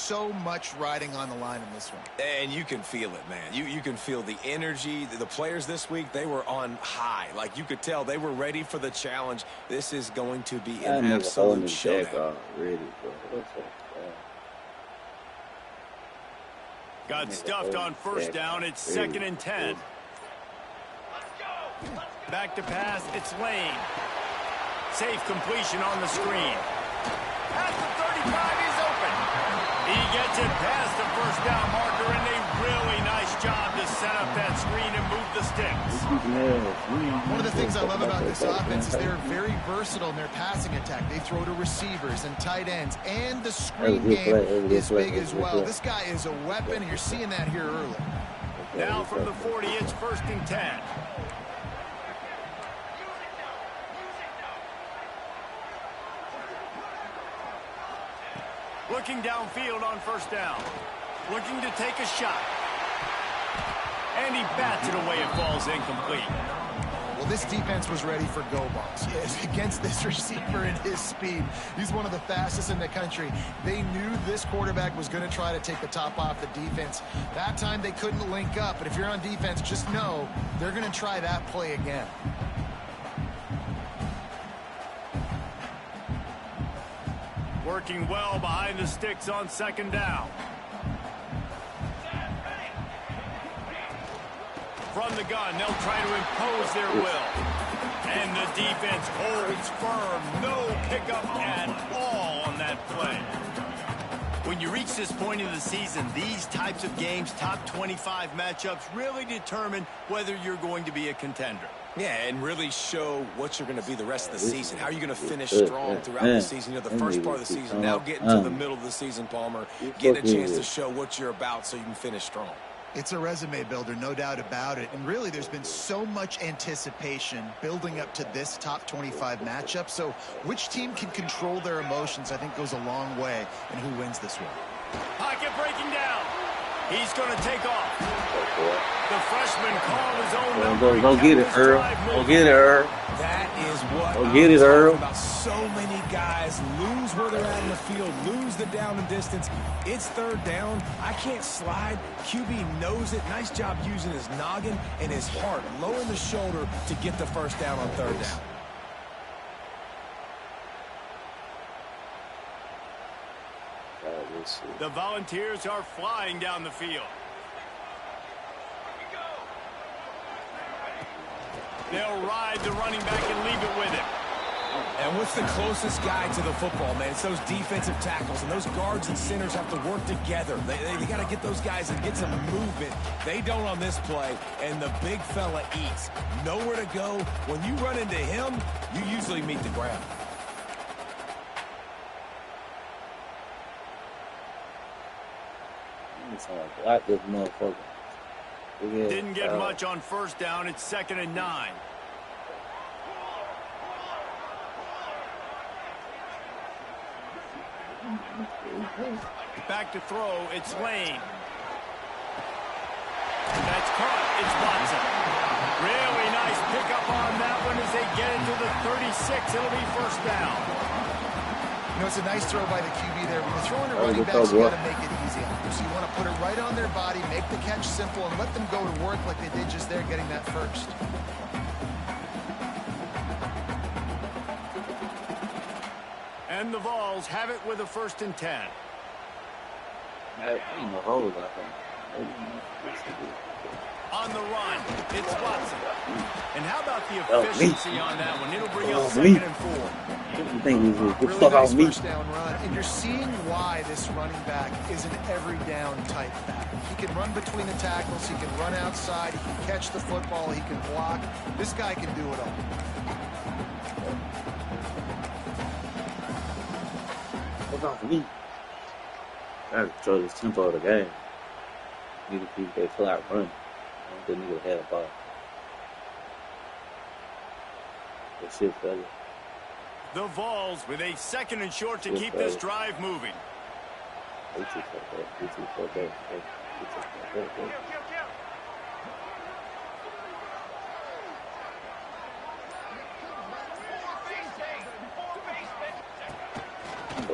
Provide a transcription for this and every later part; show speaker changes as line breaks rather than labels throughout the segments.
so much riding on the line in this one.
And you can feel it, man. You can feel the energy. The players this week, they were on high. Like, you could tell they were ready for the challenge. This is going to be an absolute showdown.
Got stuffed on first down. It's 2nd and 10. Back to pass. It's Lane. Safe completion on the screen. At the 35, he's open. He gets it past the first down marker, and a really nice job to set up that screen and move the sticks.
One of the things I love about this offense is they're very versatile in their passing attack. They throw to receivers and tight ends, and the screen game is big as well. This guy is a weapon, and you're seeing that here early.
Now from the 40, it's 1st and 10. Looking downfield on first down. Looking to take a shot. And he bats it away. It falls incomplete.
Well, this defense was ready for go balls. Yes, against this receiver and his speed. He's one of the fastest in the country. They knew this quarterback was going to try to take the top off the defense. That time they couldn't link up. But if you're on defense, just know they're going to try that play again.
Working well behind the sticks on 2nd down. From the gun, they'll try to impose their will. And the defense holds firm. No pickup at all on that play. When you reach this point in the season, these types of games, top 25 matchups, really determine whether you're going to be a contender.
Yeah, and really show what you're going to be the rest of the season. How are you going to finish strong throughout the season? You know, the first part of the season, now getting to the middle of the season, Palmer, get a chance to show what you're about so you can finish strong.
It's a resume builder, no doubt about it. And really, there's been so much anticipation building up to this top 25 matchup. So which team can control their emotions, I think, goes a long way in who wins this one.
Pocket breaking down. He's going to take off. The freshman called his own number.
Go get it, Earl. Go get it, Earl.
That is what
Go get it, Earl.
About. So many guys lose where they're at in the field, lose the down and distance. It's 3rd down. I can't slide. QB knows it. Nice job using his noggin and his heart, lowering the shoulder to get the first down on 3rd down.
The Volunteers are flying down the field. They'll ride the running back and leave it with him.
And what's the closest guy to the football, man? It's those defensive tackles, and those guards and centers have to work together. They got to get those guys and get some movement. They don't on this play, and the big fella eats. Nowhere to go. When you run into him, you usually meet the ground.
This motherfucker.
Didn't get much on first down. It's 2nd and 9. Back to throw. It's Lane. That's caught. It's Watson. Really nice pickup on that one as they get into the 36. It'll be first down.
You know, it's a nice throw by the QB there. When you're throwing to running backs, you got to make it easy on them. So you want to put it right on their body, make the catch simple, and let them go to work like they did just there, getting that first.
And the Vols have it with a 1st and 10. On the run, it's Watson. And how about the efficiency on that one? It'll bring up 2nd and 4.
Really nice first down run, and you're seeing why this running back is an every down type back. He can run between the tackles, he can run outside, he can catch the football, he can block. This guy can do it all.
Gotta control this tempo of the game. Need to keep that clock running. I don't think nigga had a ball. That shit, fella.
The Vols with a 2nd and short to keep this drive moving.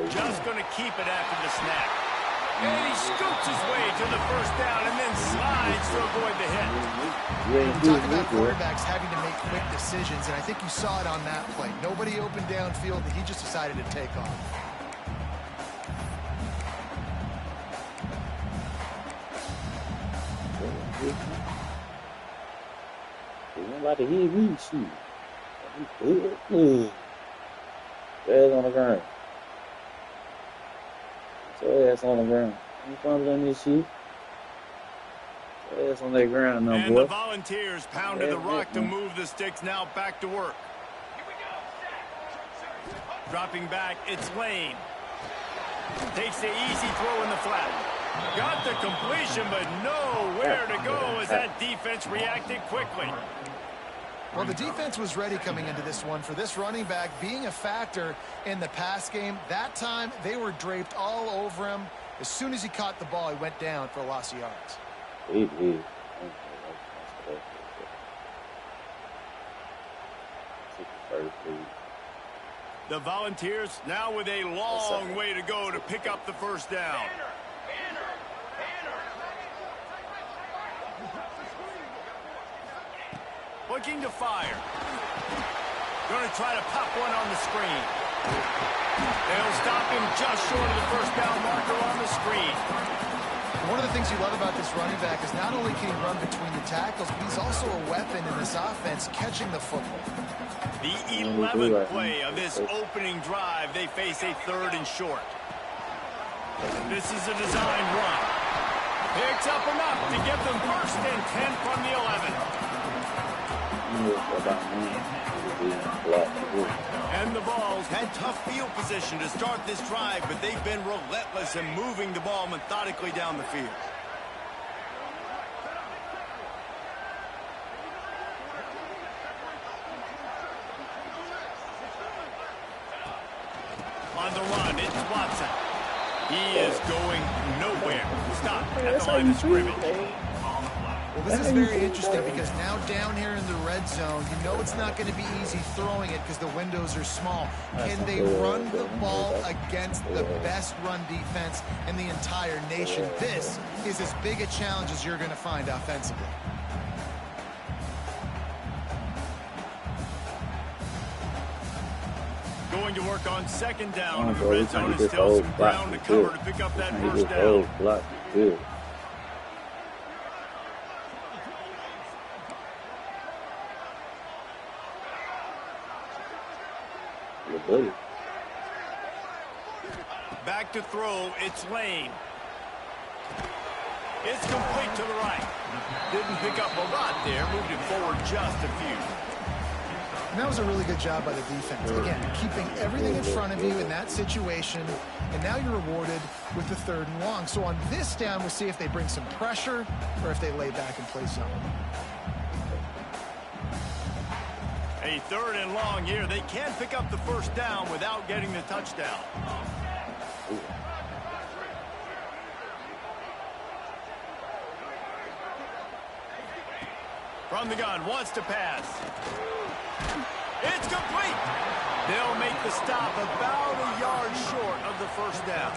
Just going to keep it after the snap. scoots his way to the first down and then slides to avoid the hit.
Talking about quarterbacks having to make quick decisions, and I think you saw it on that play. Nobody opened downfield, and he just decided to take off.
Like a heavy meat shoot. Ass on the ground. Your ass on the ground. You fumbling this shit? Your ass on that ground now, boy.
And the Volunteers pounded the rock to move the sticks, now back to work. Dropping back, it's Lane. Takes the easy throw in the flat. Got the completion, but nowhere to go as that defense reacted quickly.
Well, the defense was ready coming into this one for this running back being a factor in the pass game. That time, they were draped all over him. As soon as he caught the ball, he went down for a loss of yards.
The Volunteers now with a long way to go to pick up the first down. Looking to fire. Going to try to pop one on the screen. They'll stop him just short of the first down marker on the screen.
One of the things you love about this running back is not only can he run between the tackles, but he's also a weapon in this offense, catching the football.
The 11th play of this opening drive, they face a 3rd and short. This is a design run. Picks up enough to give them 1st and 10 from the 11. And the Vols had tough field position to start this drive, but they've been relentless in moving the ball methodically down the field. On the run, it's Watson. He is going nowhere. Stop at the line of scrimmage.
Well, this is very interesting because now down here in the red zone, you know it's not going to be easy throwing it because the windows are small. Can they run the ball against the best run defense in the entire nation? This is as big a challenge as you're going to find offensively.
Going to work on 2nd down, and the red zone is still some ground to cover to pick up that first down. Back to throw, it's Lane. It's complete to the right. Didn't pick up a lot there, moved it forward just a few.
And that was a really good job by the defense. Again, keeping everything in front of you in that situation, and now you're rewarded with the 3rd and long. So on this down, we'll see if they bring some pressure or if they lay back and play something.
A 3rd and long here. They can pick up the first down without getting the touchdown. From the gun, wants to pass. It's complete. They'll make the stop about a yard short of the first down.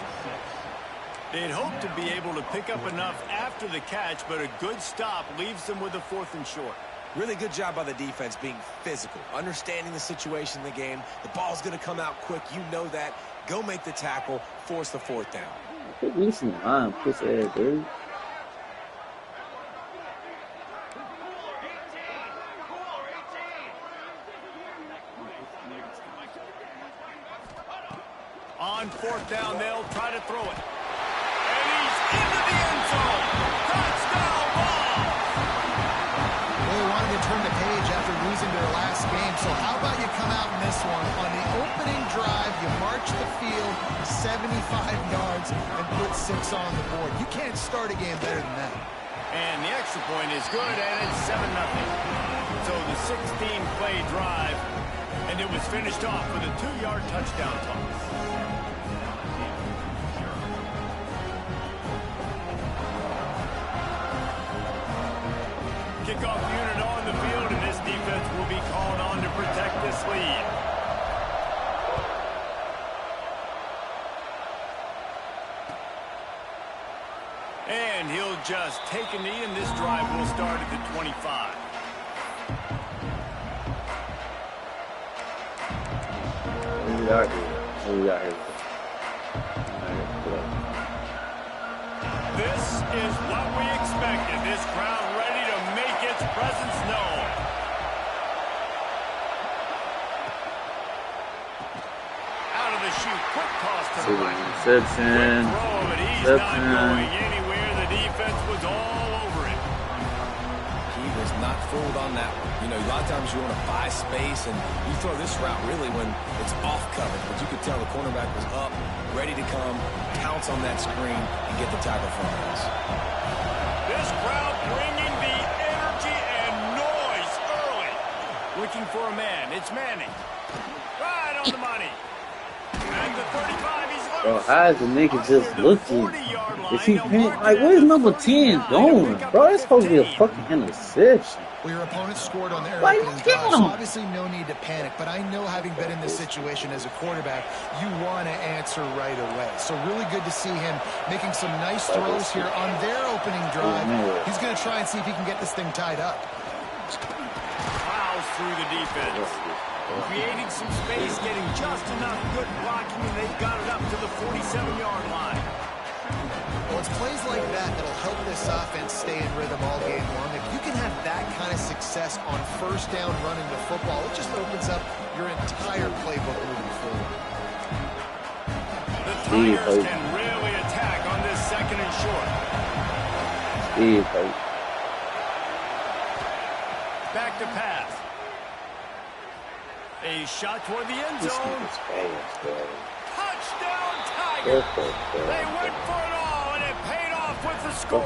They'd hope to be able to pick up enough after the catch, but a good stop leaves them with a 4th and short.
Really good job by the defense being physical, understanding the situation in the game. The ball's going to come out quick. You know that. Go make the tackle, force the 4th down.
Put me some line, pussy ass dude.
On 4th down, they'll try to throw it. And he's into the end zone. Touchdown ball.
They wanted to turn the page after losing their last game. So how about you come out in this one? On the opening drive, you march the field 75 yards and put 6 on the board. You can't start a game better than that.
And the extra point is good, and it's 7-0. So the 16-play drive, and it was finished off with a 2-yard touchdown toss. Kickoff unit on the field, and this defense will be called on to protect this lead. And he'll just take a knee, and this drive will start at the 25.
We are here. We are here.
This is what we expected. This crowd ready to make its presence known. Out of the chute, quick toss to the right.
Reception.
Quick throw, but he's not going anywhere. The defense was all over it.
He was not fooled on that one. You know, a lot of times you want to buy space, and you throw this route really when it's off coverage. But you could tell the cornerback was up, ready to come, pounce on that screen, and get the tackle from us.
This crowd bringing the energy and noise early. Looking for a man. It's Manning. Right on the money. At the 35, he's loose.
Bro, how is the nigga just looking? Is he paying? Like, where's number 10 going? Bro, it's supposed to be a fucking interception.
Well, your opponent scored on their
Like,
opening
damn.
drive, so obviously no need to panic. But I know, having been in this situation as a quarterback, you want to answer right away. So really good to see him making some nice throws here on their opening drive. He's going to try and see if he can get this thing tied up.
Plows through the defense. Creating some space, getting just enough good blocking, and they've got it up to the 47-yard line.
Well, it's plays like that that'll help this offense stay in rhythm all game long. If you can have that kind of success on first down running the football, it just opens up your entire playbook moving forward.
The Tigers can really attack on this second and short. Back to pass. A shot toward the end zone. Touchdown Tigers! They went for it all, and it paid off with the score.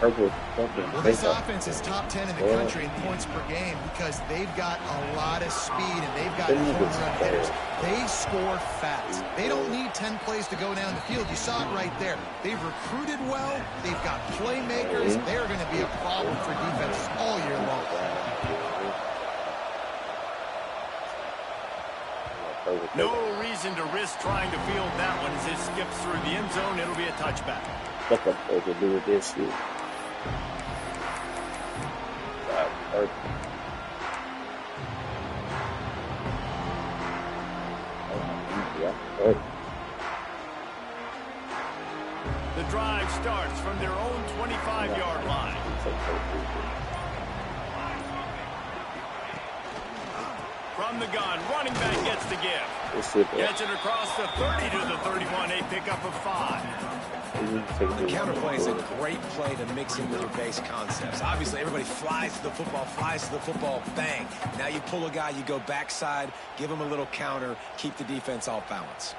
Well, this offense is top 10 in the country in points per game because they've got a lot of speed and they've got home run hitters. They score fast. They don't need 10 plays to go down the field. You saw it right there. They've recruited well. They've got playmakers. They're going to be a problem for defenses all year long.
No reason to risk trying to field that one as it skips through the end zone. It'll be a touchback.
Fuck up what to do with this shit.
The drive starts from their own 25-yard line. From the gun, running back gets the give. Gets it across the 30 to the 31, a pickup of 5.
The counter play is a great play to mix in with your base concepts. Obviously, everybody flies to the football, bang. Now you pull a guy, you go backside, give him a little counter, keep the defense off balance.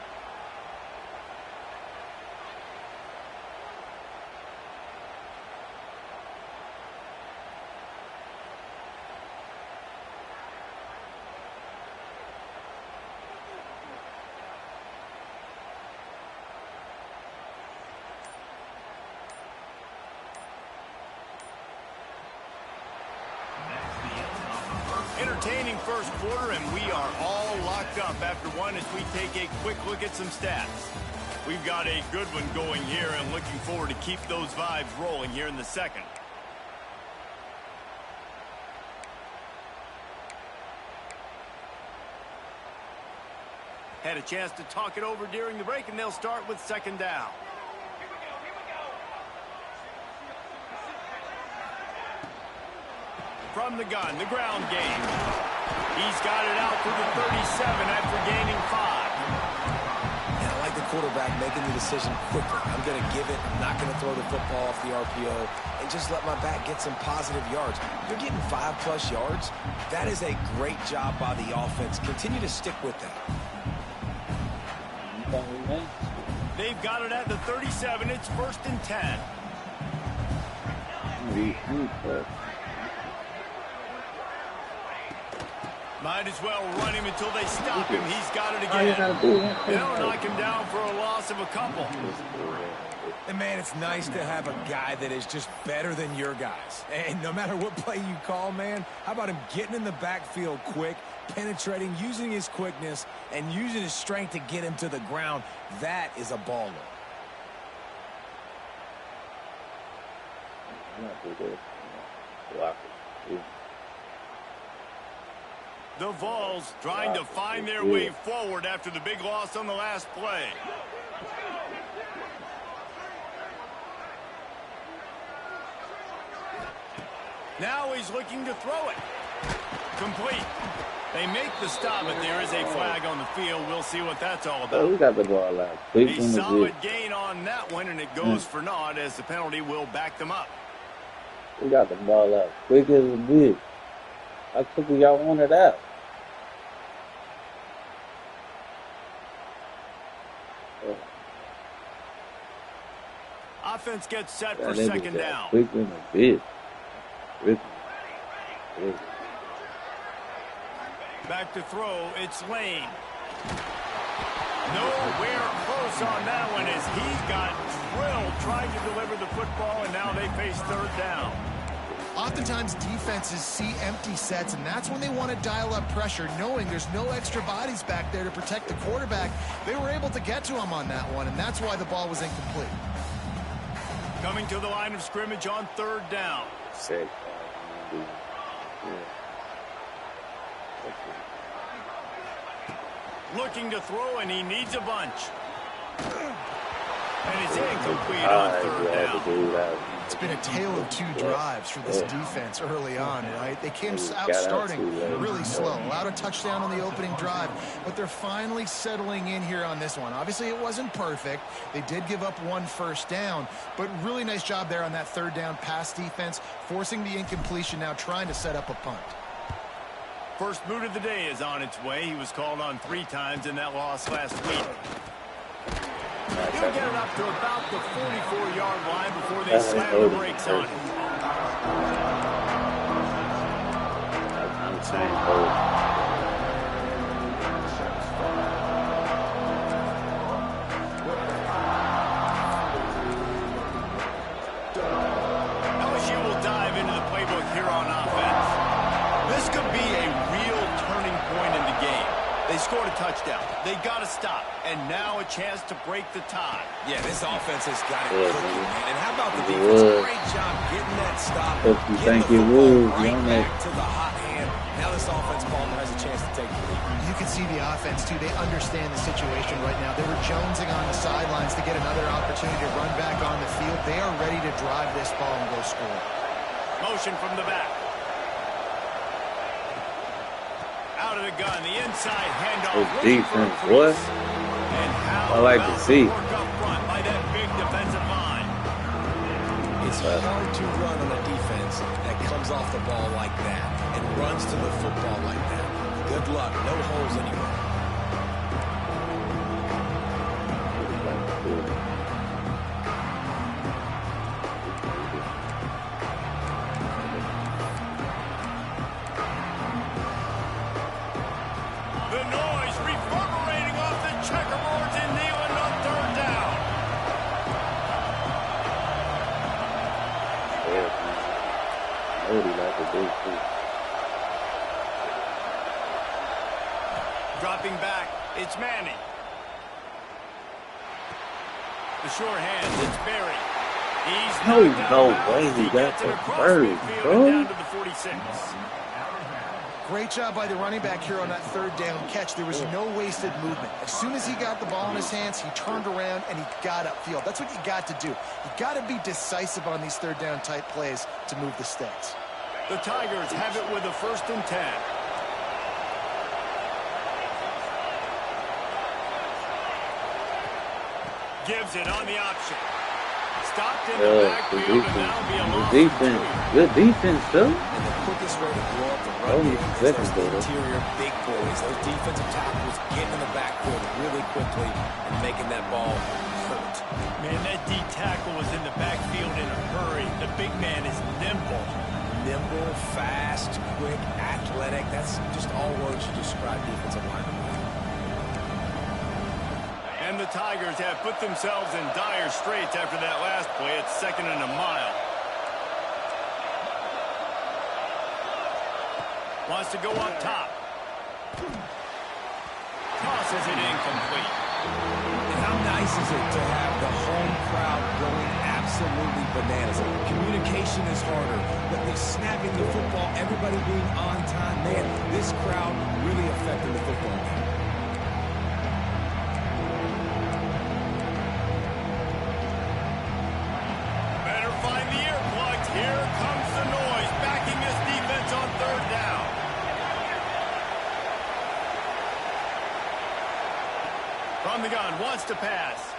Entertaining first quarter, and we are all locked up after one as we take a quick look at some stats. We've got a good one going here and looking forward to keep those vibes rolling here in the second. Had a chance to talk it over during the break, and they'll start with second down. From the gun, the ground game. He's got it out to the 37 after gaining 5.
And I like the quarterback making the decision quicker. I'm going to give it. I'm not going to throw the football off the RPO and just let my back get some positive yards. You're getting 5+ yards. That is a great job by the offense. Continue to stick with that.
They've got it at the 37. It's 1st and 10. Might as well run him until they stop him. He's got it again. They'll knock him down for a loss of a couple.
And, man, it's nice to have a guy that is just better than your guys. And no matter what play you call, man, how about him getting in the backfield quick, penetrating, using his quickness, and using his strength to get him to the ground? That is a baller.
Not too good. Block it.
The Vols trying to find their way forward after the big loss on the last play. Now he's looking to throw it. Complete. They make the stop, but there is a flag on the field. We'll see what that's all about.
Oh, we got the ball out.
A solid gain on that one, and it goes for naught as the penalty will back them up.
We got the ball out quick as a bitch. How quickly y'all want it out?
Offense gets set for second down.
Quick as a bitch.
Back to throw, it's Lane. Nowhere close on that one as he got drilled trying to deliver the football, and now they face third down.
Oftentimes defenses see empty sets, and that's when they want to dial up pressure, knowing there's no extra bodies back there to protect the quarterback. They were able to get to him on that one, and that's why the ball was incomplete.
Coming to the line of scrimmage on third down.
Sick.
Looking to throw, and he needs a bunch. And it's incomplete on third down.
It's been a tale of two drives for this defense early on, right? They came out starting really slow, allowed a touchdown on the opening drive, but they're finally settling in here on this one. Obviously, it wasn't perfect. They did give up one first down, but really nice job there on that third down pass defense, forcing the incompletion, now trying to set up a punt.
First boot of the day is on its way. He was called on 3 times in that loss last week. He'll get it up to about the 44-yard line before they slam the brakes on it.
I'm saying,
LSU will dive into the playbook here on offense. This could be a real turning point in the game. They scored a touchdown. They got to stop. And now a chance to break the tie.
Yeah, this offense has got it cooking, man. And how about the defense? Great job getting that stop. Getting the football right back to the hot hand. Now this offense, Palmer, has a chance to take the lead.
You can see the offense, too. They understand the situation right now. They were jonesing on the sidelines to get another opportunity to run back on the field. They are ready to drive this ball and go score.
Motion from the back. Out of the gun, the inside handoff.
Defense, what? I like to see.
Work up front by that big defensive line.
It's hard to run on a defense that comes off the ball like that and runs to the football like that. Good luck. No holes anywhere.
The noise reverberating off the checkerboards in Neyland on third down. Dropping back, it's Manning. The short hands, it's Berry. He's
No way he got the bird, bro.
down to the 46.
Great job by the running back here on that third down catch. There was no wasted movement. As soon as he got the ball in his hands, he turned around and he got upfield. That's what you got to do. You got to be decisive on these third down type plays to move the sticks.
The Tigers have it with a 1st and 10. Gives it on the option. Stopped in the backfield, and that'll be a loss.
Good defense, though.
And the quickest way to blow up the run game is those interior big boys. Those defensive tackles getting in the backfield really quickly and making that ball hurt.
Man, that D tackle was in the backfield in a hurry. The big man is nimble.
Nimble, fast, quick, athletic. That's just all words to describe defensive linemen.
And the Tigers have put themselves in dire straits after that last play. It's 2nd and a mile. Wants to go up top. Tosses it incomplete.
And how nice is it to have the home crowd going absolutely bananas? communication is harder. But the snapping the football, everybody being on time, man, this crowd really affecting the football game.
Better find the earplugs. Here comes the noise, backing this defense on third down. From the gun, wants to pass.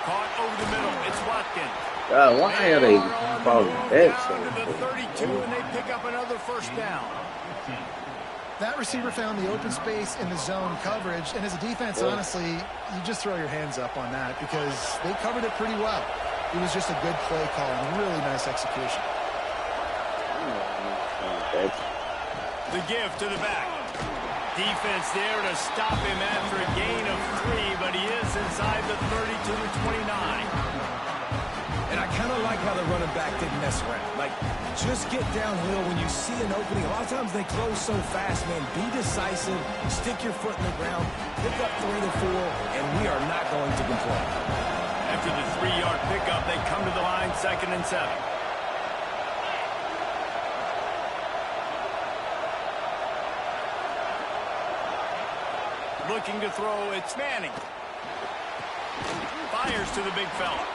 Caught over the middle. It's Watkins.
God, why are they falling back so
down to the 32, and they pick up another first down.
That receiver found the open space in the zone coverage, and as a defense, honestly, you just throw your hands up on that because they covered it pretty well. It was just a good play call and really nice execution.
The give to the back. Defense there to stop him after a gain of 3, but he is inside the 32 to 29.
And I kind of like how the running back didn't mess around. Like, just get downhill when you see an opening. A lot of times they close so fast, man. Be decisive, stick your foot in the ground, pick up 3 to 4, and we are not going to complain.
After the 3-yard pickup, they come to the line, 2nd and 7. Looking to throw, it's Manning. Fires to the big fella.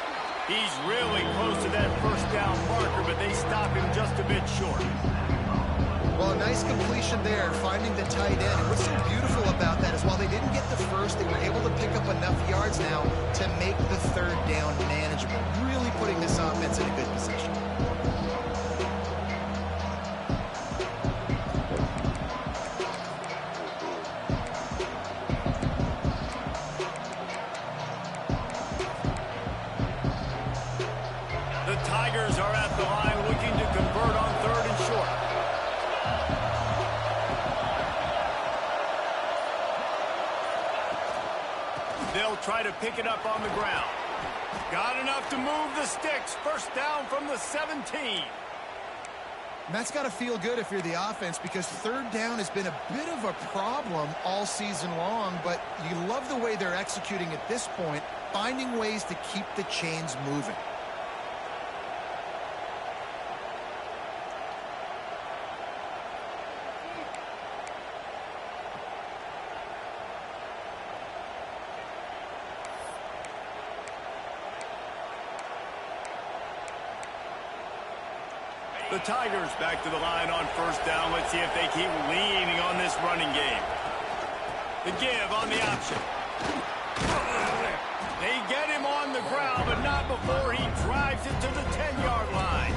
He's really close to that first down marker, but they stop him just a bit short.
Well, a nice completion there, finding the tight end. And what's so beautiful about that is while they didn't get the first, they were able to pick up enough yards now to make the third down manageable, really putting this offense in a good position.
Are at the line looking to convert on 3rd and short. They'll try to pick it up on the ground. Got enough to move the sticks. First down from the 17.
And that's got to feel good if you're the offense because third down has been a bit of a problem all season long, but you love the way they're executing at this point, finding ways to keep the chains moving.
The Tigers back to the line on first down. Let's see if they keep leaning on this running game. The give on the option. They get him on the ground, but not before he drives it to the 10-yard line.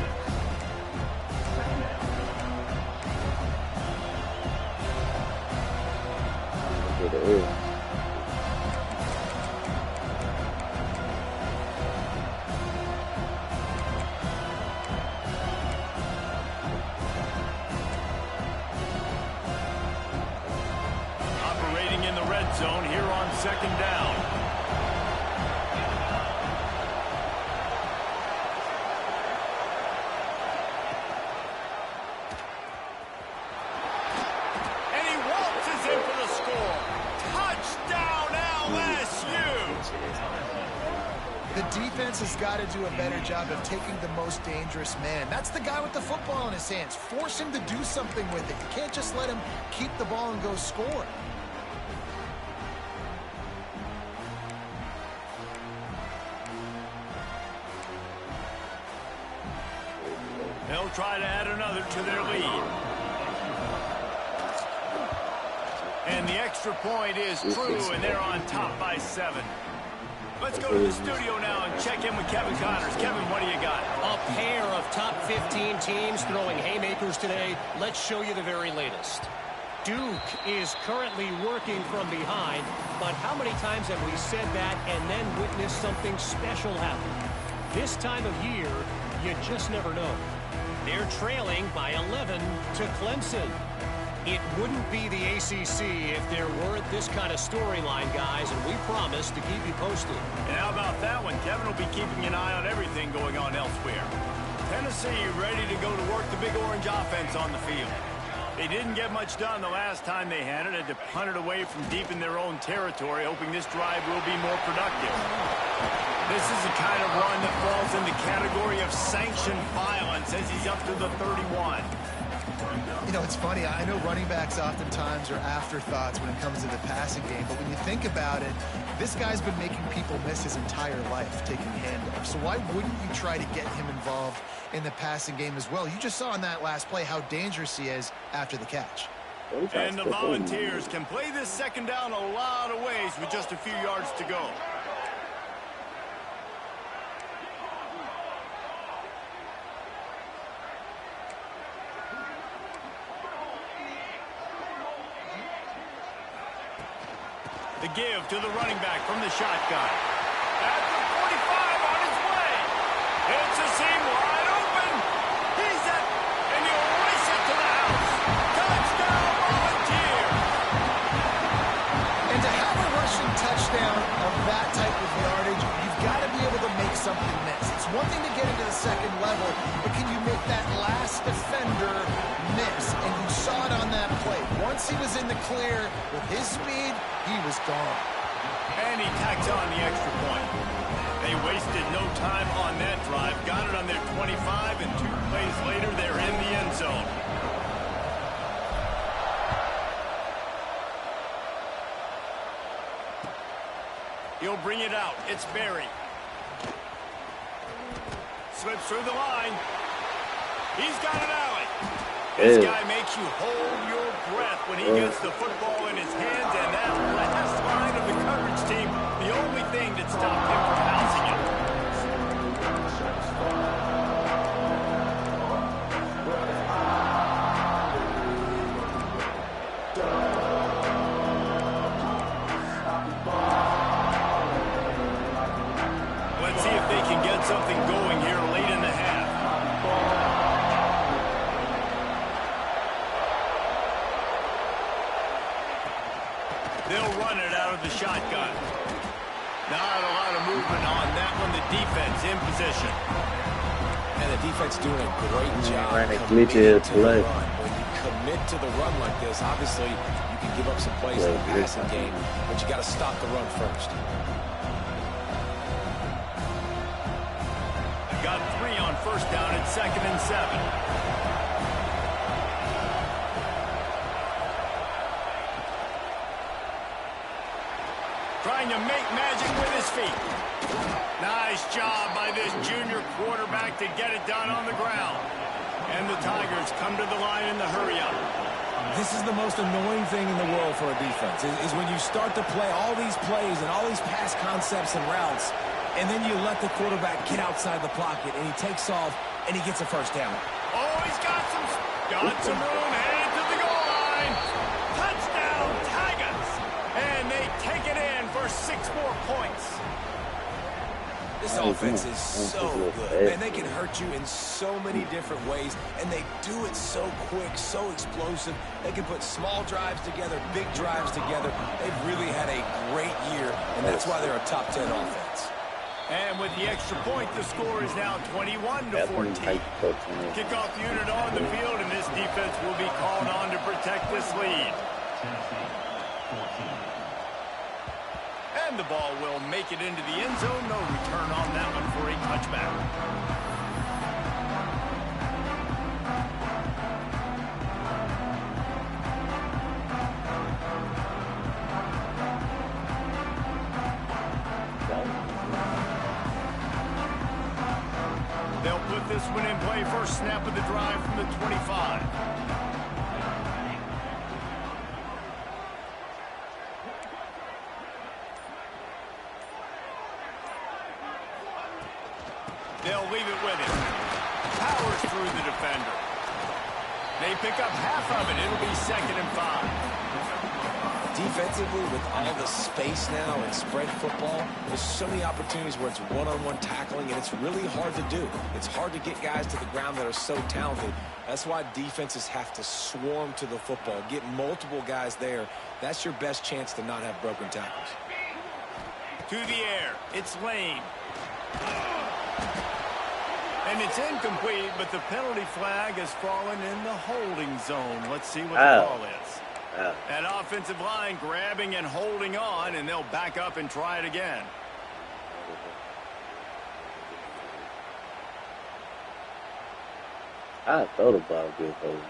Operating in the red zone here on 2nd down. And he waltzes in for the score. Touchdown, LSU!
The defense has got to do a better job of taking the most dangerous man. That's the guy with the football in his hands. Force him to do something with it. You can't just let him keep the ball and go score.
They'll try to add another to their lead. And the extra point is true, and they're on top by 7. Let's go to the studio now and check in with Kevin Connors. Kevin, what do you got?
A pair of top 15 teams throwing haymakers today. Let's show you the very latest. Duke is currently working from behind, but how many times have we said that and then witnessed something special happen? This time of year, you just never know. They're trailing by 11 to Clemson. It wouldn't be the ACC if there weren't this kind of storyline, guys, and we promise to keep you posted.
And how about that one? Kevin will be keeping an eye on everything going on elsewhere. Tennessee ready to go to work the Big Orange offense on the field. They didn't get much done the last time they had it. Had to punt it away from deep in their own territory, hoping this drive will be more productive. This is the kind of run that falls in the category of sanctioned violence as he's up to the 31.
You know, it's funny. I know running backs oftentimes are afterthoughts when it comes to the passing game, but when you think about it, this guy's been making people miss his entire life taking handoffs. So why wouldn't you try to get him involved in the passing game as well? You just saw in that last play how dangerous he is after the catch.
And the Volunteers can play this second down a lot of ways with just a few yards to go. The give to the running back from the shotgun. At the 45 on his way. It's a seam wide open. He's at, and he'll race it to the house. Touchdown, Volunteers.
And to have a rushing touchdown of that type of yardage, you've got to be able to make something miss. It's one thing to get into the second level, but can you make that last defender miss? And you saw it on that play. Once he was in the clear with his speed, he was gone.
And he tacks on the extra point. They wasted no time on that drive. Got it on their 25, and 2 plays later, they're in the end zone. He'll bring it out. It's Berry. Slips through the line. He's got an alley. This guy makes you hold your breath when he gets the football in his hands, and that last line of the coverage team, the only thing that stopped him from housing it. Let's see if they can get something going here late in the half. They'll run it out of the shotgun. Not a lot of movement on that one. The defense in position.
And the defense doing a great job
committing
to the run. When you commit to the run like this, obviously you can give up some plays in the passing game, but you got to stop the run first.
They've got 3 on first down at 2nd and 7. Trying to make magic with his feet. Nice job by this junior quarterback to get it done on the ground. And the Tigers come to the line in the hurry-up.
This is the most annoying thing in the world for a defense, is when you start to play all these plays and all these pass concepts and routes, and then you let the quarterback get outside the pocket, and he takes off, and he gets a first down.
Oh, he's got some room, headed to the goal line. Touchdown, Tigers. And they take it in for 6 more points.
This offense is so good. Man, they can hurt you in so many different ways, and they do it so quick, so explosive. They can put small drives together, big drives together. They've really had a great year, and that's why they're a top 10 offense.
And with the extra point, the score is now 21-14. Kickoff unit on the field, and this defense will be called on to protect this lead. And the ball will make it into the end zone. No return on that one for a touchback. They'll put this one in play. First snap of the drive from the 25. They'll leave it with him. Powers through the defender. They pick up half of it. It'll be 2nd and 5.
Defensively, with all the space now and spread football, there's so many opportunities where it's one-on-one tackling, and it's really hard to do. It's hard to get guys to the ground that are so talented. That's why defenses have to swarm to the football, get multiple guys there. That's your best chance to not have broken tackles.
To the air. It's Lane. And it's incomplete, but the penalty flag has fallen in the holding zone. Let's see what the call is. That offensive line grabbing and holding on, and they'll back up and try it again.
I thought about good holding.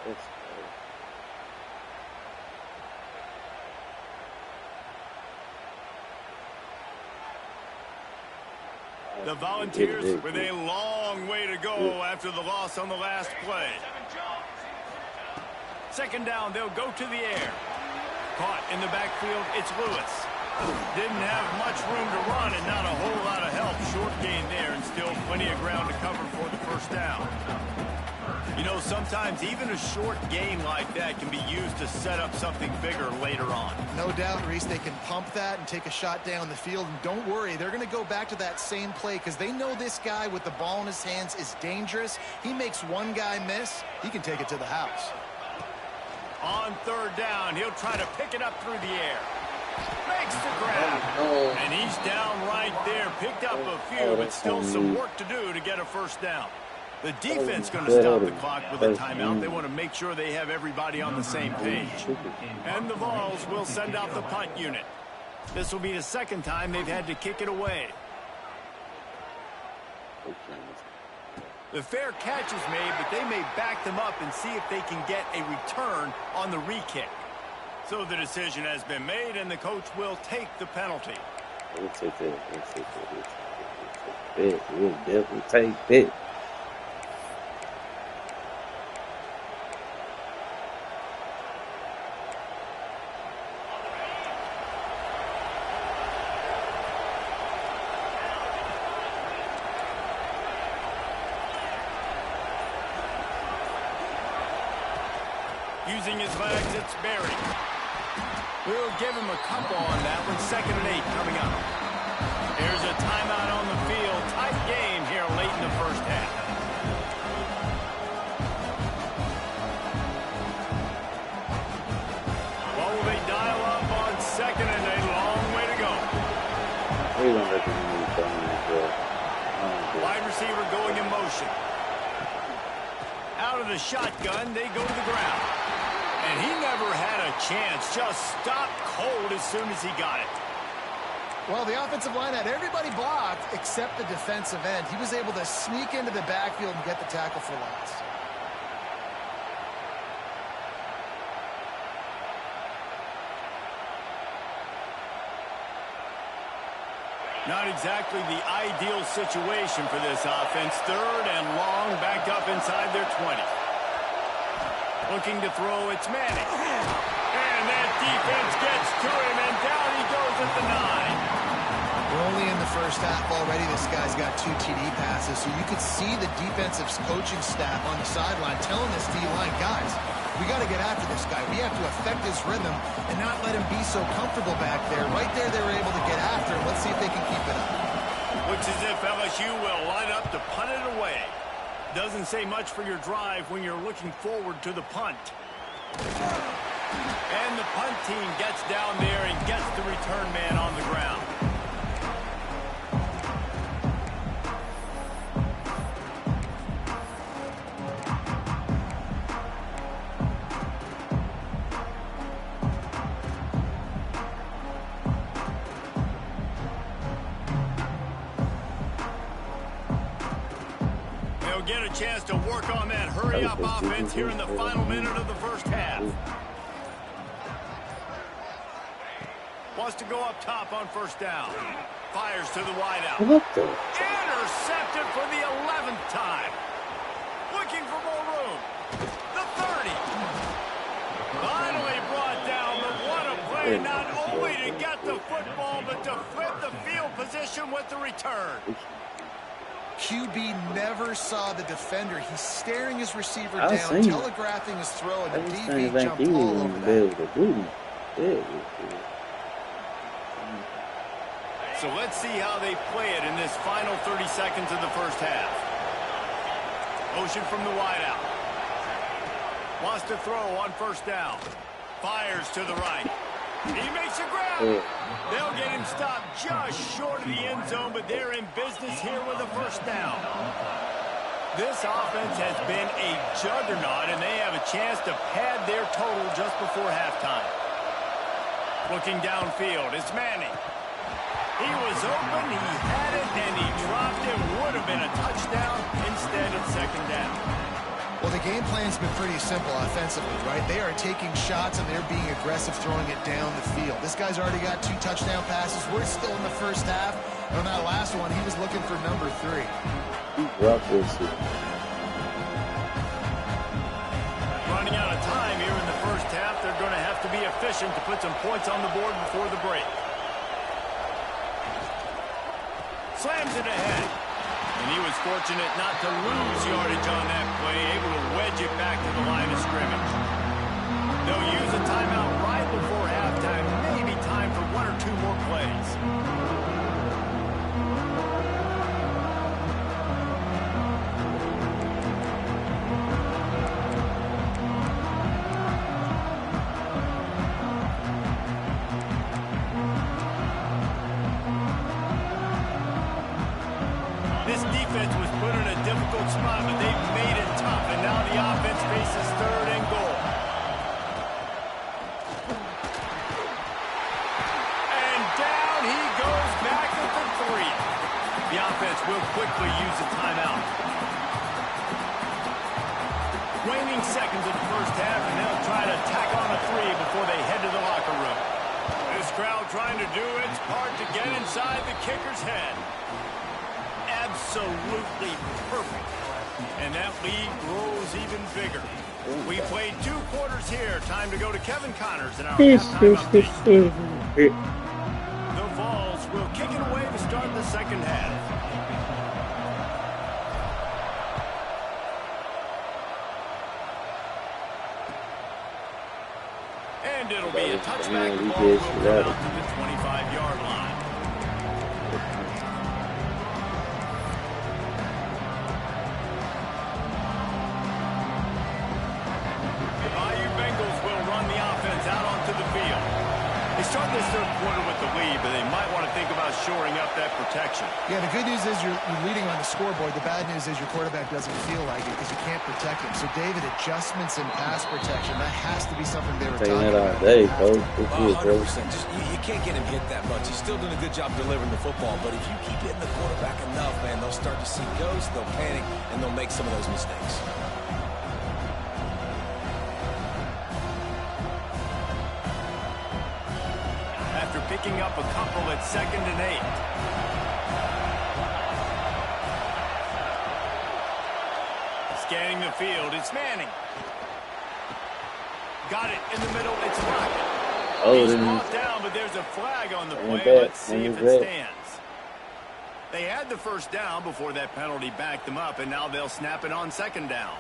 That's
The Volunteers with a long way to go after the loss on the last play. Second down, they'll go to the air. Caught in the backfield, it's Lewis. Didn't have much room to run and not a whole lot of help. Short gain there and still plenty of ground to cover for the first down. You know, sometimes even a short gain like that can be used to set up something bigger later on.
No doubt, Reese, they can pump that and take a shot down the field. And don't worry, they're going to go back to that same play because they know this guy with the ball in his hands is dangerous. He makes one guy miss, he can take it to the house.
On third down, he'll try to pick it up through the air. Makes the grab. And he's down right there. Picked up a few, but still some work to do to get a first down. The defense going to stop the clock with a timeout. They want to make sure they have everybody on the same page. And the Vols will send out the punt unit. This will be the second time they've had to kick it away. The fair catch is made, but they may back them up and see if they can get a return on the re-kick. So the decision has been made, and the coach will take the penalty.
We'll take that. We'll definitely take that.
Using his legs, it's Berry. We'll give him a couple on that one. 2nd and 8 coming up. There's a timeout on the field. Tight game here late in the first half. What will they dial up on 2nd and 8? Long way to go. Wide receiver going in motion. Out of the shotgun, they go to the ground. And he never had a chance. Just stopped cold as soon as he got it.
Well, the offensive line had everybody blocked except the defensive end. He was able to sneak into the backfield and get the tackle for loss.
Not exactly the ideal situation for this offense. 3rd and long, back up inside their 20. Looking to throw, it's Manning. And that defense gets to him, and down he goes at the 9.
We're only in the first half already. This guy's got 2 TD passes, so you could see the defensive coaching staff on the sideline telling this D-line, guys, we got to get after this guy. We have to affect his rhythm and not let him be so comfortable back there. Right there, they were able to get after him. Let's see if they can keep it up.
Looks as if LSU will line up to punt it away. Doesn't say much for your drive when you're looking forward to the punt. And the punt team gets down there and gets the return man on the ground. Get a chance to work on that hurry-up offense here in the final minute of the first half. Wants to go up top on first down. Fires to the wideout. Intercepted for the 11th time. Looking for more room. The 30. Finally brought down, but what a play, not only to get the football, but to flip the field position with the return.
QB never saw the defender. He's staring his receiver down, telegraphing his throw, and the DB jumped all over that.
So let's see how they play it in this final 30 seconds of the first half. Motion from the wideout. Wants to throw on first down. Fires to the right. He makes a grab. They'll get him stopped just short of the end zone, but they're in business here with a first down. This offense has been a juggernaut, and they have a chance to pad their total just before halftime. Looking downfield, it's Manning. He was open, he had it, and he dropped it. Would have been a touchdown. Instead, it's 2nd down.
Well, the game plan's been pretty simple offensively, right? They are taking shots and they're being aggressive throwing it down the field. This guy's already got 2 touchdown passes. We're still in the first half. And on that last one, he was looking for number 3.
Running out of time here in the first half. They're going to have to be efficient to put some points on the board before the break. Slams it ahead. And he was fortunate not to lose yardage on that play, able to wedge it back to the line of scrimmage. They'll use a timeout right before halftime, maybe time for 1 or 2 more plays. This defense was put in a difficult spot, but they've made it tough, and now the offense faces 3rd and goal. And down he goes back at the 3. The offense will quickly use a timeout. Waning seconds of the first half, and they'll try to tack on a 3 before they head to the locker room. This crowd trying to do its part to get inside the kicker's head. Absolutely perfect. And that lead grows even bigger. We played 2 quarters here. Time to go to Kevin Connors in our halftime update. The Vols will kick it away to start the second half. And it'll be a touchback. The ball will come out to the 25-yard line. Start this 3rd quarter with the lead, but they might want to think about shoring up that protection.
Yeah, the good news is you're leading on the scoreboard. The bad news is your quarterback doesn't feel like it because you can't protect him. So, David, adjustments in pass protection, that has to be something they were talking about.
Day, Coach.
100%. You can't get him hit that much. He's still doing a good job delivering the football, but if you keep hitting the quarterback enough, man, they'll start to see ghosts, they'll panic, and they'll make some of those mistakes.
Picking up a couple at 2nd and 8. Scanning the field, it's Manning. Got it in the middle, it's Rocket. He's brought down, but there's a flag on the play. Let's see if it stands. They had the first down before that penalty backed them up, and now they'll snap it on 2nd down.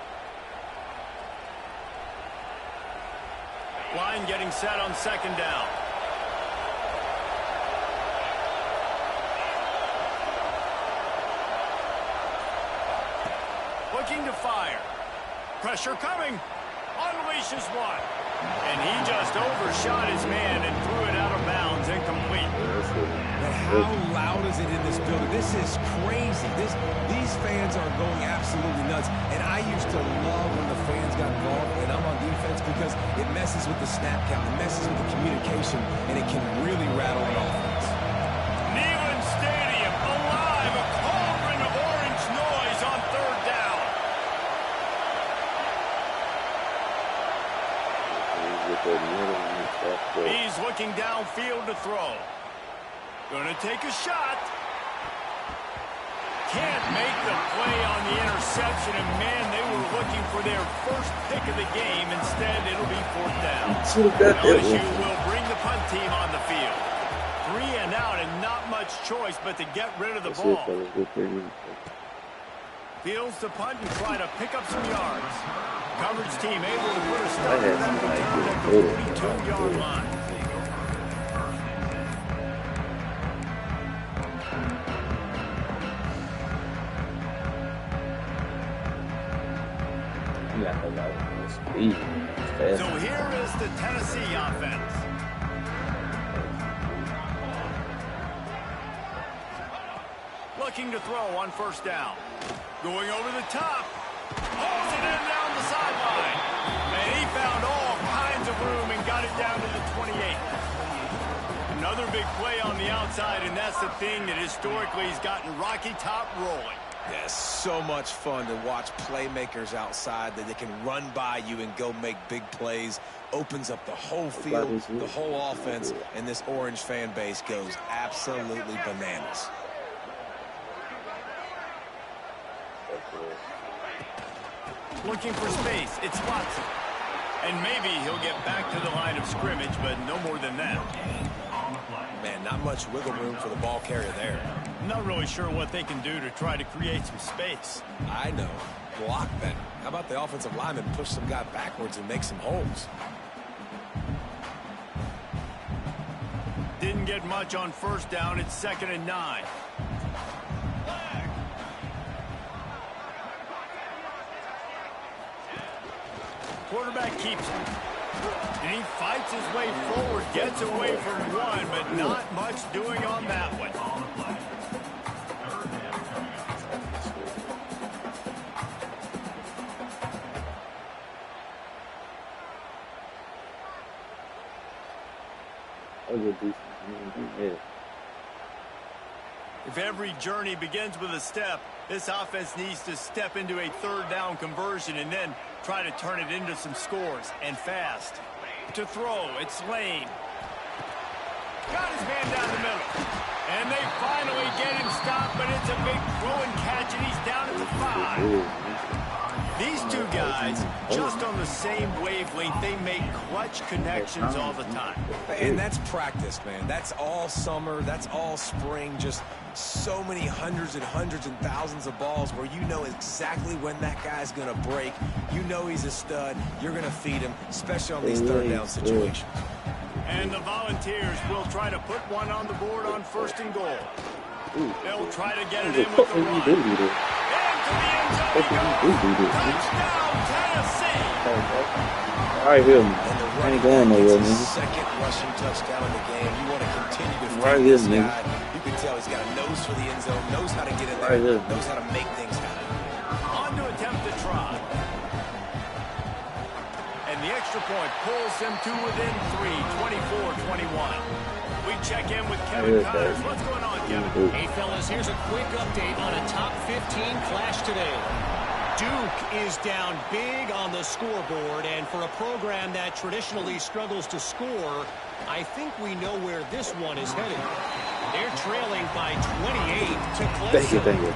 Line getting set on 2nd down. Looking to fire. Pressure coming. Unleashes one. And he just overshot his man and threw it out of bounds, incomplete.
But how loud is it in this building? This is crazy. These fans are going absolutely nuts. And I used to love when the fans got involved, and I'm on defense because it messes with the snap count, it messes with the communication, and it can really rattle an offense.
Neyland Stadium alive, a cauldron of orange noise on 3rd down. He's looking downfield to throw. Gonna take a shot. Can't make the play on the interception, and man, they were looking for their first pick of the game. Instead, it'll be 4th down. LSU will bring the punt team on the field. 3 and out, and not much choice but to get rid of the ball. Fields to punt and try to pick up some yards. Coverage team able to put a stop to that return at the 42-yard line. So here is the Tennessee offense. Looking to throw on 1st down. Going over the top. Pulls it in down the sideline. And he found all kinds of room and got it down to the 28. Another big play on the outside, and that's the thing that historically has gotten Rocky Top rolling.
Yeah, so much fun to watch playmakers outside that they can run by you and go make big plays. Opens up the whole field, the whole offense, and this Orange fan base goes absolutely bananas.
Looking for space. It's Watson. And maybe he'll get back to the line of scrimmage, but no more than that.
Man, not much wiggle room for the ball carrier there.
Not really sure what they can do to try to create some space.
I know. Block better. How about the offensive lineman push some guy backwards and make some holes?
Didn't get much on first down. It's 2nd and 9. Quarterback keeps it. And he fights his way forward, gets away from one, but not much doing on that one. If every journey begins with a step, this offense needs to step into a 3rd down conversion and then try to turn it into some scores, and fast. To throw, it's Lane. Got his man down the middle. And they finally get him stopped, but it's a big throw and catch, and he's down at the 5. These two guys, just on the same wavelength, they make clutch connections all the time.
And that's practice, man. That's all summer. That's all spring. Just so many hundreds and thousands of balls where you know exactly when that guy's going to break. You know he's a stud. You're going to feed him, especially on these 3rd down situations.
And the Volunteers will try to put one on the board on 1st and goal. They'll try to get it in with the run. Into the end zone he goes. Touchdown, Tennessee.
All right, here. I ain't going nowhere, man.
Second rushing touchdown in the game. You want to continue to feed this guy. You can tell he's got a nose for the end zone, knows how to get in there, knows how to make things happen.
On to attempt to try. And the extra point pulls him to within 3, 24-21. We check in with Kevin Connors. What's going on, Kevin?
Hey, fellas, here's a quick update on a top 15 clash today. Duke is down big on the scoreboard, and for a program that traditionally struggles to score, I think we know where this one is headed. They're trailing by 28 to Clemson.
Thank you.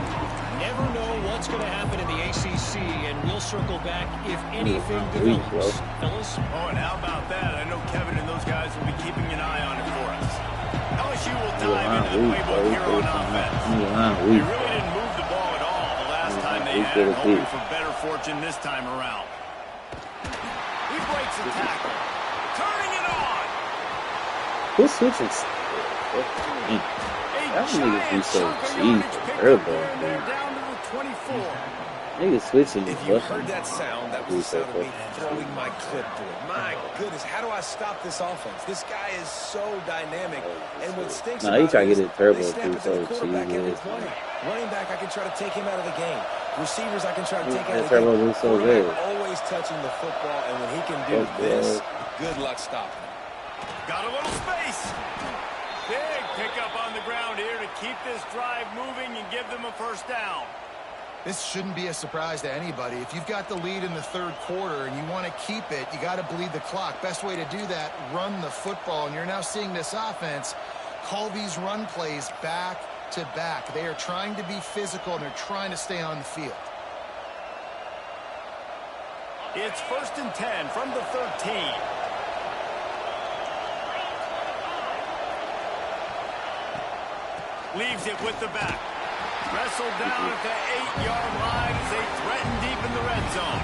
Never know what's going to happen in the ACC, and we'll circle back if anything develops. Fellas?
Oh, and how about that? I know Kevin and those guys will be keeping an eye on it for us. LSU will dive into the playbook here on offense. They really didn't move the ball at all the last time they had it, hoping for better fortune this time around. He breaks the tackle. Turning it on.
Who's switching? That niggas be so cheap.
They're down to the 24.
Niggas switching.
If you heard that sound, that was the sound of me throwing my clipboard. My goodness, how do I stop this offense? This guy is so dynamic. And what stinks about
he try to get it turbo
they snap
too,
it to the
so
quarterback
cheap.
every play. Running back, I can try to take him out of the game. Receivers, I can try to take out of the
turbo
game.
is so good.
Always touching the football, and when he can do this, good luck stopping him.
Got a little space. Big pickup on the ground here to keep this drive moving and give them a 1st down.
This shouldn't be a surprise to anybody. If you've got the lead in the 3rd quarter and you want to keep it, you got to bleed the clock. Best way to do that, run the football. And you're now seeing this offense call these run plays back to back. They are trying to be physical, and they're trying to stay on the field.
It's 1st and 10 from the 13. Leaves it with the back. Wrestled down at the 8-yard line as they threaten deep in the red zone.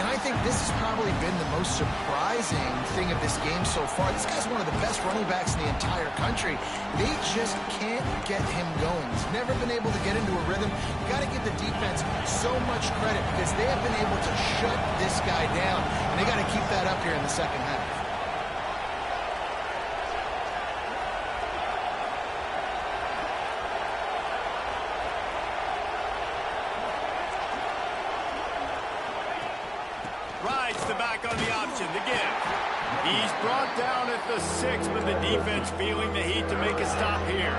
And I think this has probably been the most surprising thing of this game so far. This guy's one of the best running backs in the entire country. They just can't get him going. He's never been able to get into a rhythm. You got to give the defense so much credit because they have been able to shut this guy down. And they got to keep that up here in the second half.
Rides the back on the option, the give. He's brought down at the 6, but the defense feeling the heat to make a stop here.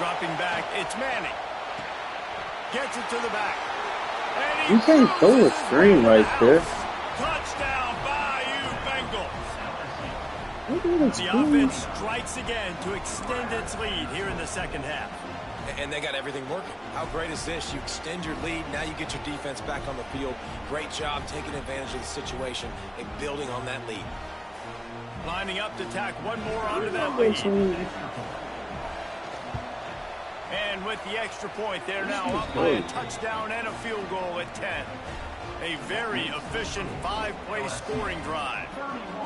dropping back. It's Manning. Gets it to the back. And
You can't throw a screen right there.
Touchdown, Bayou Bengals. The
The
offense strikes again to extend its lead here in the second half.
And they got everything working. How great is this? You extend your lead. Now you get your defense back on the field. Great job taking advantage of the situation and building on that lead.
Lining up to tack one more onto that lead. And with the extra point, they're now up by a touchdown and a field goal at 10. A very efficient 5-play scoring drive.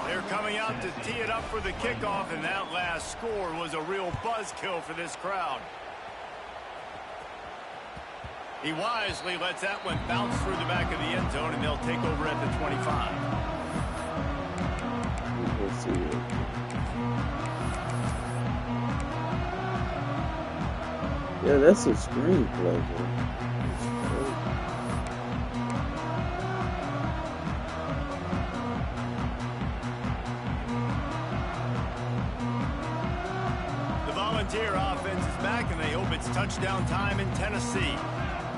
They're coming out to tee it up for the kickoff, and that last score was a real buzzkill for this crowd. He wisely lets that one bounce through the back of the end zone, and they'll take over at the 25.
Let's see. Yeah, that's a screenplay, bro.
The Volunteer offense is back, and they hope it's touchdown time in Tennessee.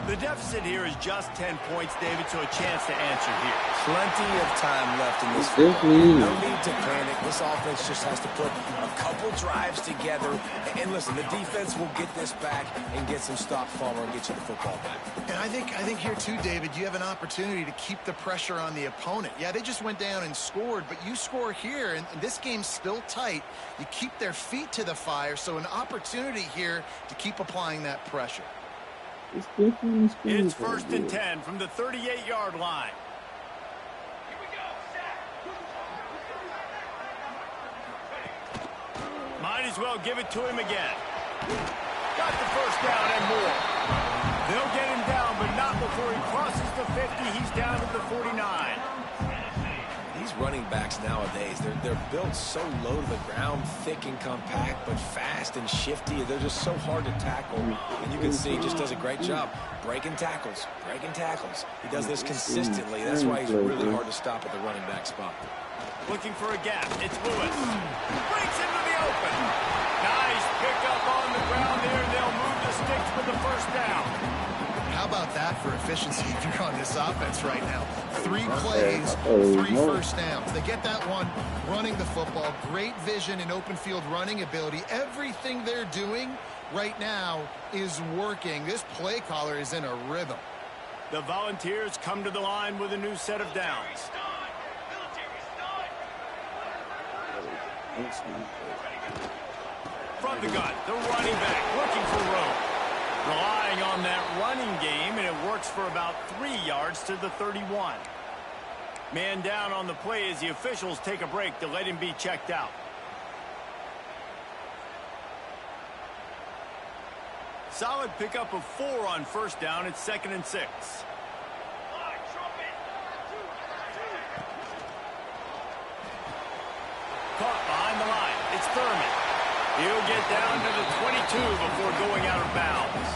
The deficit here is just 10 points, David, so a chance to answer here.
Plenty of time left in this football. No need to panic. This offense just has to put a couple drives together. And listen, the defense will get this back and get some stop follow and get you the football back.
And I think here too, David, you have an opportunity to keep the pressure on the opponent. Yeah, they just went down and scored, but you score here, and this game's still tight. You keep their feet to the fire, so an opportunity here to keep applying that pressure.
It's 1st and 10 from the 38-yard line. Might as well give it to him again. Got the first down and more. They'll get him down, but not before he crosses the 50. He's down to the 49.
These running backs nowadays, they're built so low to the ground, thick and compact, but fast and shifty. They're just so hard to tackle. And you can see he just does a great job breaking tackles, He does this consistently. That's why he's really hard to stop at the running back spot.
Looking for a gap. It's Lewis. Breaks into the open. Nice pickup on the ground there. They'll move the sticks with the first down.
How about that for efficiency if you're on this offense right now? 3 plays, 3 first downs. They get that one running the football. Great vision and open field running ability. Everything they're doing right now is working. This play caller is in a rhythm.
The Volunteers come to the line with a new set of downs. From the gun, the running back looking for room. Relying on that running game, and it works for about 3 yards to the 31. Man down on the play as the officials take a break to let him be checked out. Solid pickup of 4 on first down. It's 2nd and 6. Caught behind the line. It's Thurman. He'll get down to the 22 before going out of bounds.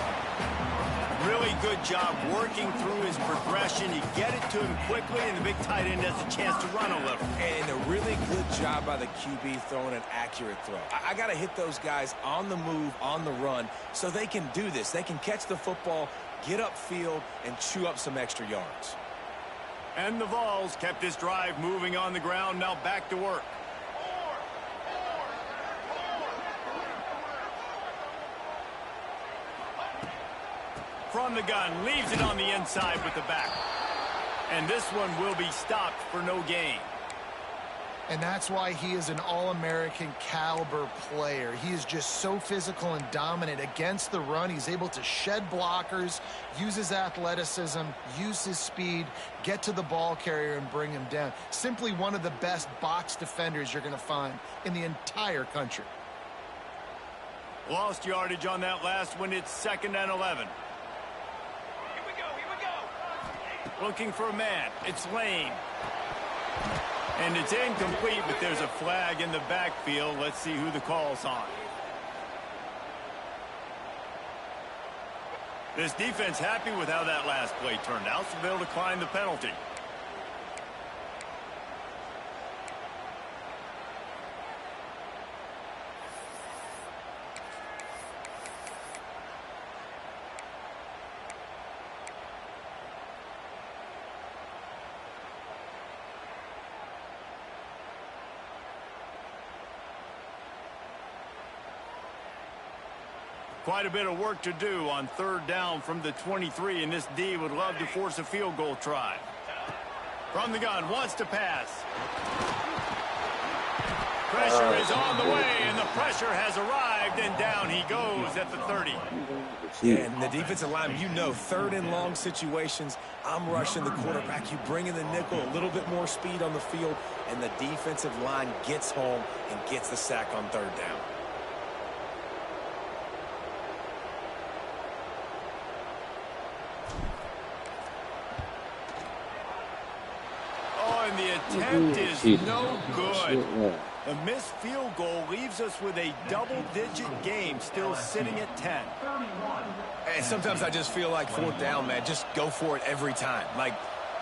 Really good job working through his progression. You get it to him quickly, and the big tight end has a chance to run a little.
And a really good job by the QB throwing an accurate throw. I got to hit those guys on the move, on the run, so they can do this. They can catch the football, get upfield, and chew up some extra yards.
And the Vols kept this drive moving on the ground. Now back to work. From the gun, leaves it on the inside with the back. And this one will be stopped for no gain.
And that's why he is an All-American caliber player. He is just so physical and dominant against the run. He's able to shed blockers, use his athleticism, use his speed, get to the ball carrier and bring him down. Simply one of the best box defenders you're going to find in the entire country.
Lost yardage on that last one. It's 2nd and 11. Looking for a man. It's Lane. And it's incomplete, but there's a flag in the backfield. Let's see who the call's on. This defense happy with how that last play turned out, so they'll decline the penalty. Quite a bit of work to do on 3rd down from the 23, and this D would love to force a field goal try. From the gun, wants to pass. Pressure is on the way, and the pressure has arrived, and down he goes at the 30.
Yeah, and the defensive line, you know, 3rd and long situations, I'm rushing the quarterback. You bring in the nickel, a little bit more speed on the field, and the defensive line gets home and gets the sack on 3rd down.
Oh, and the attempt is no good. A missed field goal leaves us with a double-digit game still sitting at 10.
And sometimes I just feel like 4th down, man, just go for it every time. Like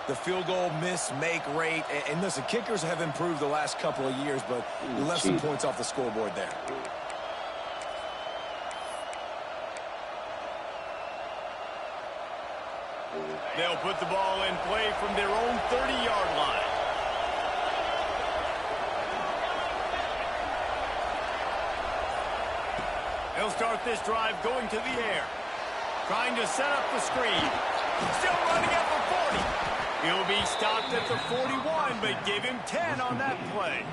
the field goal miss-make rate. And listen, kickers have improved the last couple of years, but we left some points off the scoreboard there.
They'll put the ball in play from their own 30-yard line. They'll start this drive going to the air. Trying to set up the screen. Still running at the 40. He'll be stopped at the 41, but give him 10 on that play.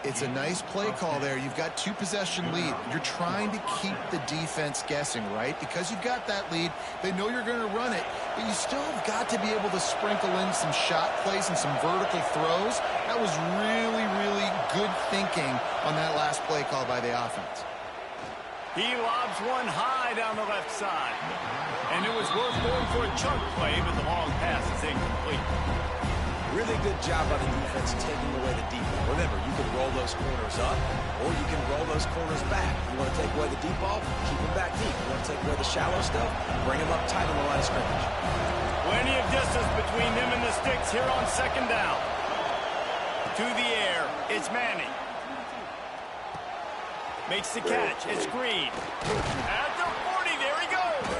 It's a nice play call there. You've got 2-possession lead. You're trying to keep the defense guessing, right? Because you've got that lead, they know you're going to run it, but you still have got to be able to sprinkle in some shot plays and some vertical throws. That was really, really good thinking on that last play call by the offense.
He lobs one high down the left side. And it was worth going for a chunk play, but the long pass is incomplete.
Really good job by the defense taking away the deep ball. Remember, you can roll those corners up, or you can roll those corners back. You want to take away the deep ball, keep them back deep. You want to take away the shallow stuff, bring them up tight on the line of scrimmage.
Plenty of distance between them and the sticks here on 2nd down. To the air, it's Manning. Makes the catch. It's Green. At the 40, there he goes.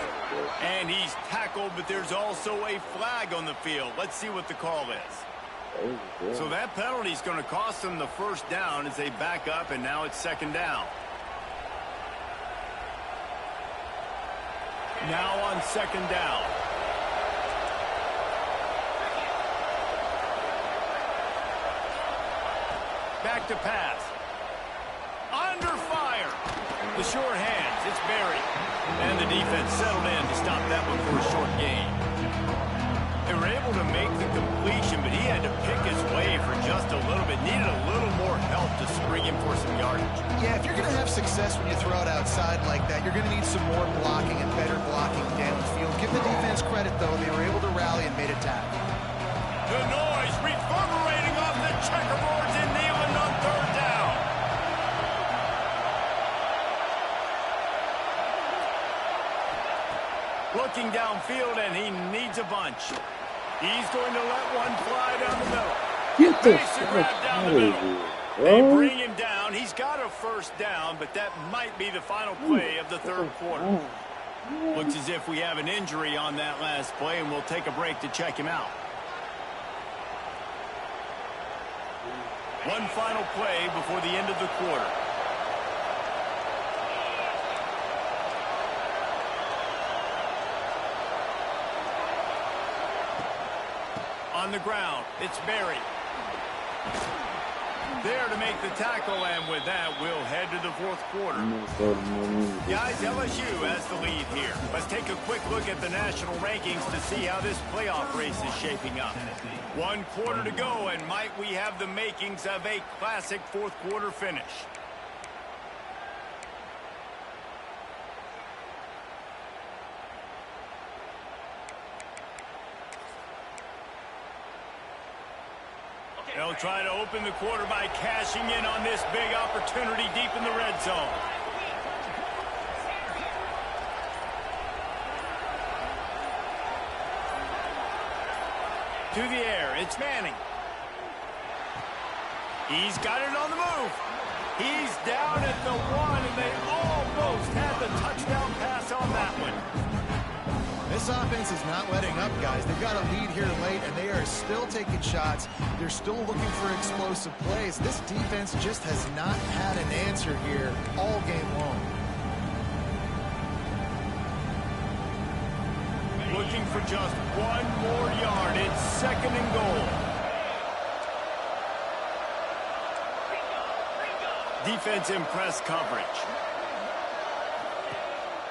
And he's tackled, but there's also a flag on the field. Let's see what the call is. So that penalty is going to cost them the 1st down as they back up, and now it's 2nd down. Now on 2nd down. Back to pass. Under fire. The short hands. It's Berry. And the defense settled in to stop that one for a short gain. They were able to make the completion, but he had to pick his way for just a little bit. Needed a little more help to spring him for some yardage.
Yeah, if you're going to have success when you throw it outside like that, you're going to need some more blocking and better blocking downfield. Give the defense credit, though. They were able to rally and made a tackle.
The noise reverberating off the checkerboards in Neyland on 3rd down. Looking downfield, and he needs a bunch. He's going to let one fly down the middle.
Get the
Makes the grab
fuck
down
out
the
of
middle.
here,
They
bro.
bring him down. He's got a 1st down, but that might be the final play of the 3rd quarter. Looks as if we have an injury on that last play, and we'll take a break to check him out. One final play before the end of the quarter. On the ground, it's Berry. There to make the tackle, and with that, we'll head to the 4th quarter. Guys, LSU has the lead here. Let's take a quick look at the national rankings to see how this playoff race is shaping up. 1 quarter to go, and might we have the makings of a classic 4th quarter finish. They'll try to open the quarter by cashing in on this big opportunity deep in the red zone. To the air, it's Manning. He's got it on the move. He's down at the 1, and they almost had the touchdown pass on that one.
This offense is not letting up, guys. They've got a lead here late, and they are still taking shots. They're still looking for explosive plays. This defense just has not had an answer here all game long.
looking for just one more yard. It's 2nd and goal. Defense in press coverage.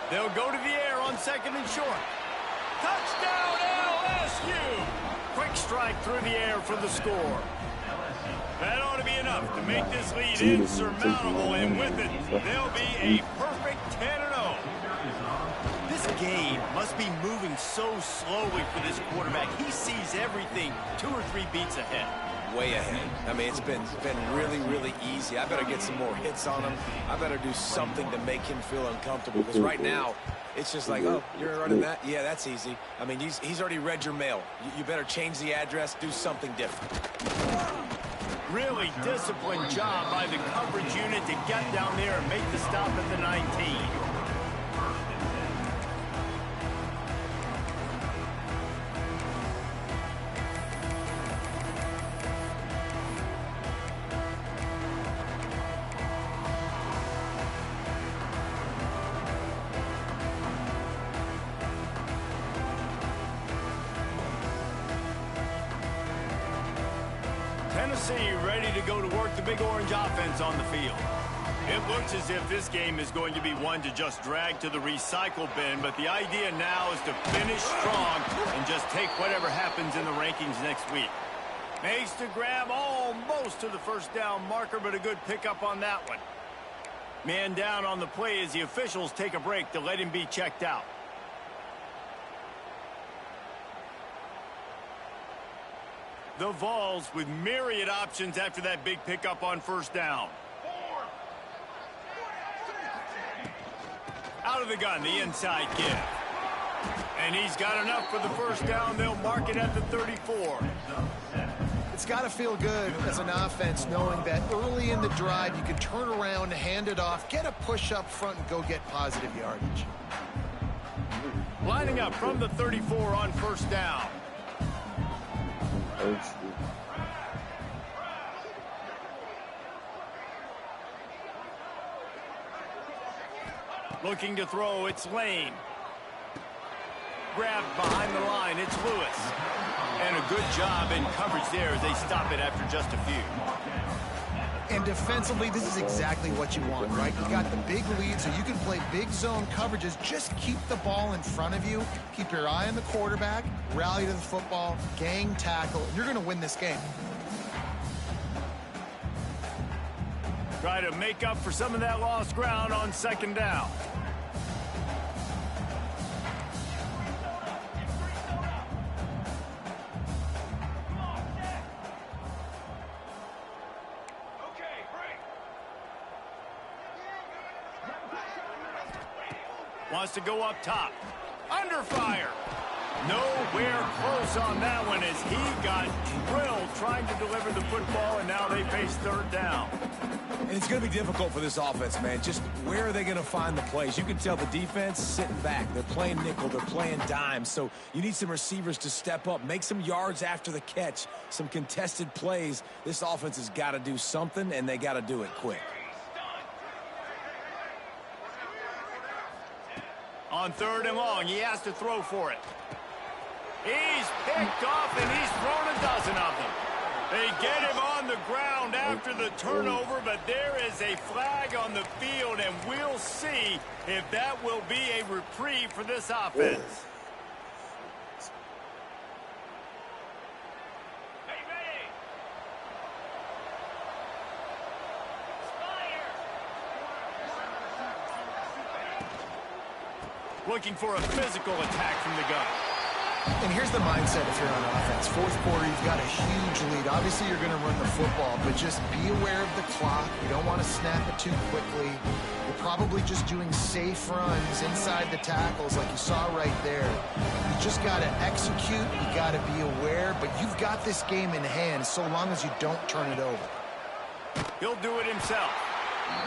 They'll go to the air on 2nd and short. Touchdown, LSU! Quick strike through the air for the score. That ought to be enough to make this lead insurmountable, and with it, they'll be a perfect 10-0. This game must be moving so slowly for this quarterback. He sees everything 2 or 3 beats ahead.
Way ahead. I mean, it's been really, really easy. I better get some more hits on him. I better do something to make him feel uncomfortable, because right now, it's just like, oh, you're running that? Yeah, that's easy. I mean, he's already read your mail. You better change the address, do something different.
Really disciplined job by the coverage unit to get down there and make the stop at the 19. Tennessee ready to go to work the big orange offense on the field. It looks as if this game is going to be one to just drag to the recycle bin, but the idea now is to finish strong and just take whatever happens in the rankings next week. Makes the grab almost to the first down marker, but a good pickup on that one. Man down on the play as the officials take a break to let him be checked out. The Vols with myriad options after that big pickup on first down. Out of the gun, the inside give. And he's got enough for the first down. They'll mark it at the 34.
It's got to feel good as an offense knowing that early in the drive you can turn around, hand it off, get a push up front, and go get positive yardage.
Lining up from the 34 on first down. Looking to throw, it's Lane. Grabbed behind the line, it's Lewis. And a good job in coverage there as they stop it after just a few.
And defensively, this is exactly what you want, right? You've got the big lead, so you can play big zone coverages. Just keep the ball in front of you. Keep your eye on the quarterback. Rally to the football. Gang tackle. And you're going to win this game.
Try to make up for some of that lost ground on second down. Wants to go up top. Under fire. Nowhere close on that one as he got drilled trying to deliver the football, and now they face third down.
And it's going to be difficult for this offense, man. Just where are they going to find the plays? You can tell the defense sitting back. They're playing nickel. They're playing dime. So you need some receivers to step up, make some yards after the catch, some contested plays. This offense has got to do something, and they got to do it quick.
On third and long, he has to throw for it. He's picked off, and he's thrown a dozen of them. They get him on the ground after the turnover, but there is a flag on the field, and we'll see if that will be a reprieve for this offense. Looking for a physical attack from the gun.
And here's the mindset if you're on offense. Fourth quarter, you've got a huge lead. Obviously, you're going to run the football, but just be aware of the clock. You don't want to snap it too quickly. You're probably just doing safe runs inside the tackles like you saw right there. You just got to execute. You got to be aware, but you've got this game in hand so long as you don't turn it over.
He'll do it himself.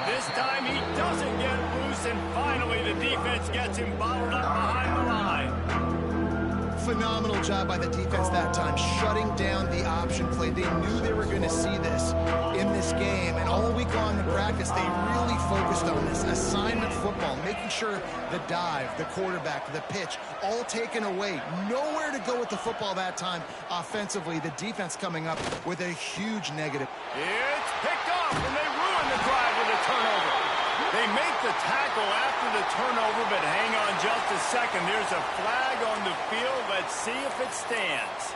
This time he doesn't get loose, and finally the defense gets him bottled up behind the line.
Phenomenal job by the defense that time, shutting down the option play. They knew they were going to see this in this game, and all week long in practice, they really focused on this assignment football, making sure the dive, the quarterback, the pitch, all taken away. Nowhere to go with the football that time offensively. The defense coming up with a huge negative.
It's picked off, and they ruin the drive with a turnover. They make the tackle after the turnover, but hang on just a second. There's a flag on the field. Let's see if it stands.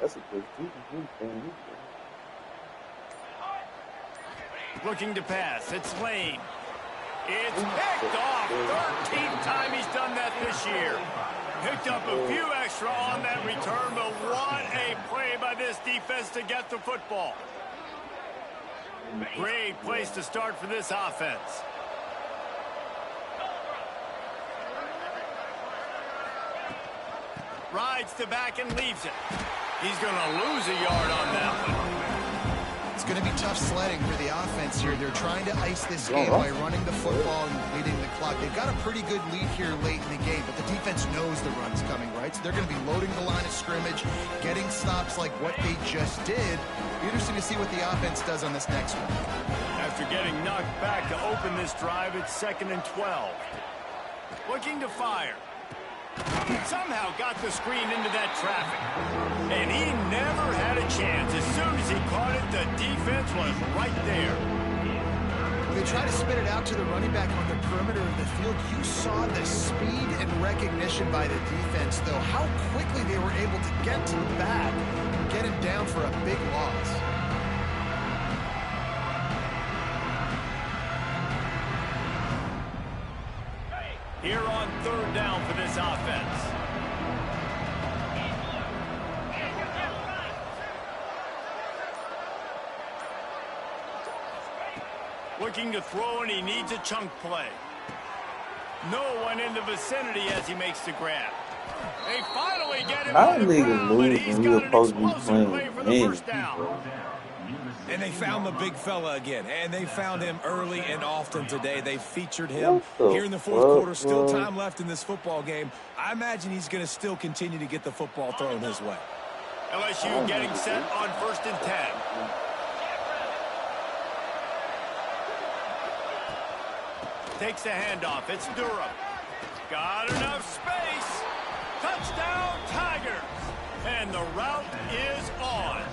That's a good defense.
Looking to pass. It's Lane. It's picked off. 13th time he's done that this year. Picked up a few extra on that return, but what a play by this defense to get the football. Great place to start for this offense. Rides to back and leaves it. He's going to lose a yard on that one.
It's going to be tough sledding for the offense here. They're trying to ice this game by running the football and leading the clock. They've got a pretty good lead here late in the game, but the defense knows the run's coming, right? So they're going to be loading the line of scrimmage, getting stops like what they just did. Be interesting to see what the offense does on this next one.
After getting knocked back to open this drive, it's 2nd and 12. Looking to fire. Somehow got the screen into that traffic. And he never had a chance. As soon as he caught it, the defense was right there.
When they try to spit it out to the running back on the perimeter of the field, you saw the speed and recognition by the defense, though. How quickly they were able to get to the back and get him down for a big loss.
Here on 3rd down for this offense. Looking to throw, and he needs a chunk play. No one in the vicinity as he makes the grab. They finally get him on the ground, but he's got an explosive play for the first down.
And they found the big fella again, and they found him early and often today. They featured him here in the 4th quarter. Still time left in this football game. I imagine he's going to still continue to get the football thrown his way.
LSU getting set on 1st and 10. Takes the handoff. It's Durham. Got enough space. Touchdown, Tigers. And the route is on.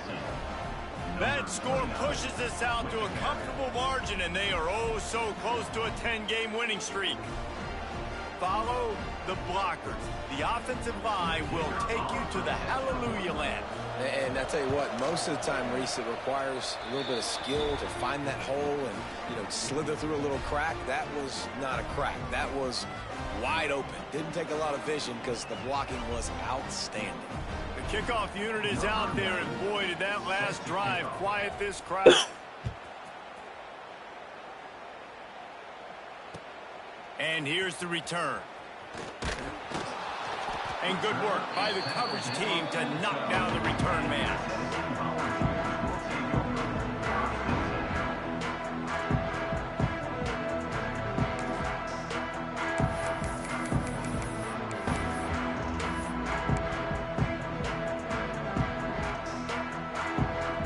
That score pushes us out to a comfortable margin, and they are oh so close to a 10-game winning streak. Follow the blockers. The offensive line will take you to the hallelujah land.
And I tell you what, most of the time, Reese, it requires a little bit of skill to find that hole and, slither through a little crack. That was not a crack. That was wide open. Didn't take a lot of vision because the blocking was outstanding.
The kickoff unit is out there, and boy, did that last drive quiet this crowd. And here's the return. And good work by the coverage team to knock down the return man.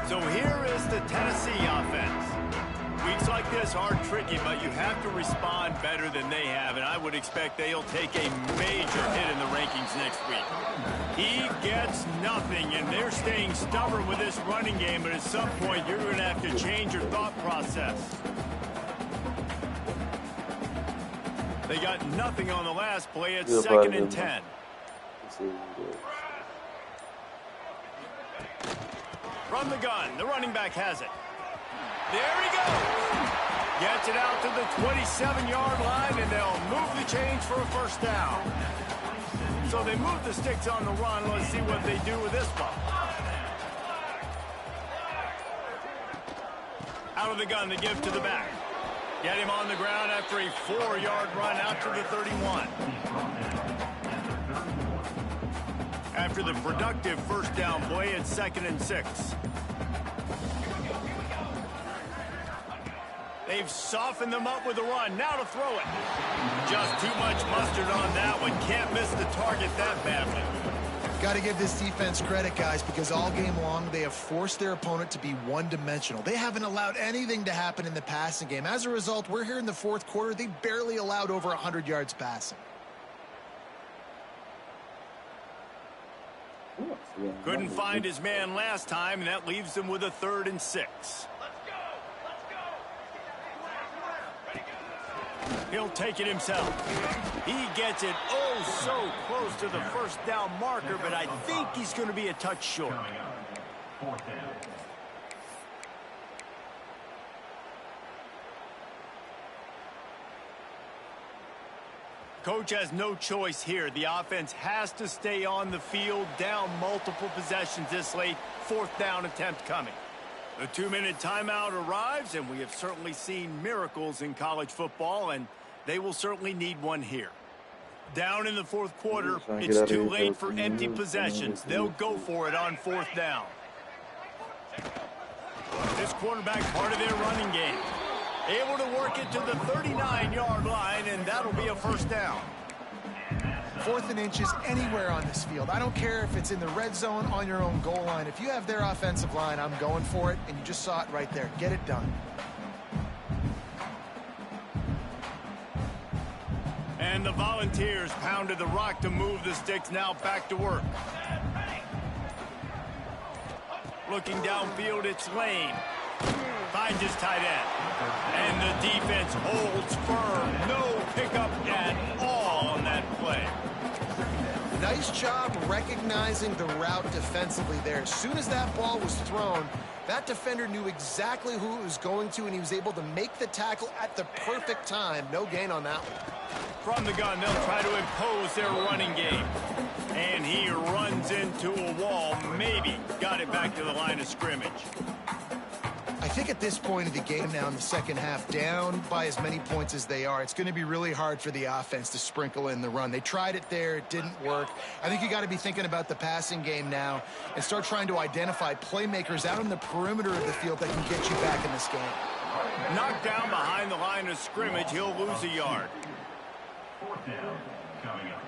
So here is the Tennessee offense. Weeks like this are tricky, but you have to respond better than they have, and I would expect they'll take a major hit in the rankings next week. He gets nothing, and they're staying stubborn with this running game, but at some point you're going to have to change your thought process. They got nothing on the last play. It's 2nd and 10. From the gun, the running back has it. There he goes. Gets it out to the 27-yard line, and they'll move the chains for a first down. So they move the sticks on the run. Let's see what they do with this one. Out of the gun to give to the back. Get him on the ground after a 4-yard run out to the 31. after the productive first down play at 2nd and 6. They've softened them up with a run. Now to throw it. Just too much mustard on that one. Can't miss the target that badly.
Got to give this defense credit, guys, because all game long they have forced their opponent to be one-dimensional. They haven't allowed anything to happen in the passing game. As a result, we're here in the fourth quarter. They barely allowed over 100 yards passing.
Couldn't find his man last time, and that leaves him with a 3rd and 6. He'll take it himself. He gets it oh so close to the first down marker, but I think he's going to be a touch short. Coach has no choice here. The offense has to stay on the field, down multiple possessions this late. 4th down attempt coming. The 2-minute timeout arrives, and we have certainly seen miracles in college football, and they will certainly need one here. Down in the fourth quarter, it's too late for empty possessions. They'll go for it on 4th down. This quarterback part of their running game. Able to work it to the 39-yard line, and that'll be a 1st down.
4th and inches anywhere on this field. I don't care if it's in the red zone, on your own goal line. If you have their offensive line, I'm going for it, and you just saw it right there. Get it done.
And the Volunteers pounded the rock to move the sticks. Now back to work. Looking downfield, it's Lane. Finds his tight end. And the defense holds firm. No pickup at all on that play.
Nice job recognizing the route defensively there. As soon as that ball was thrown, that defender knew exactly who it was going to, and he was able to make the tackle at the perfect time. No gain on that one.
From the gun, they'll try to impose their running game. And he runs into a wall. Maybe got it back to the line of scrimmage.
I think at this point of the game now in the second half, down by as many points as they are, it's going to be really hard for the offense to sprinkle in the run. They tried it there. It didn't work. I think you got to be thinking about the passing game now and start trying to identify playmakers out in the perimeter of the field that can get you back in this game.
Knocked down behind the line of scrimmage. He'll lose a yard.
4th down coming up.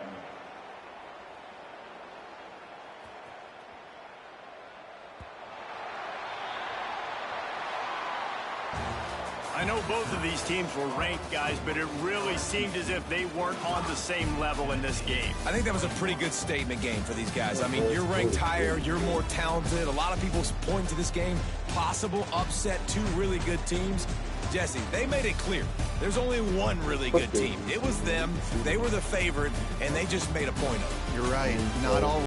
I know both of these teams were ranked, guys, but it really seemed as if they weren't on the same level in this game.
I think that was a pretty good statement game for these guys. I mean, you're ranked higher, you're more talented. A lot of people point to this game, possible upset, 2 really good teams. Jesse, they made it clear. There's only one really good team. It was them. They were the favorite, and they just made a point of it.
You're right. Not all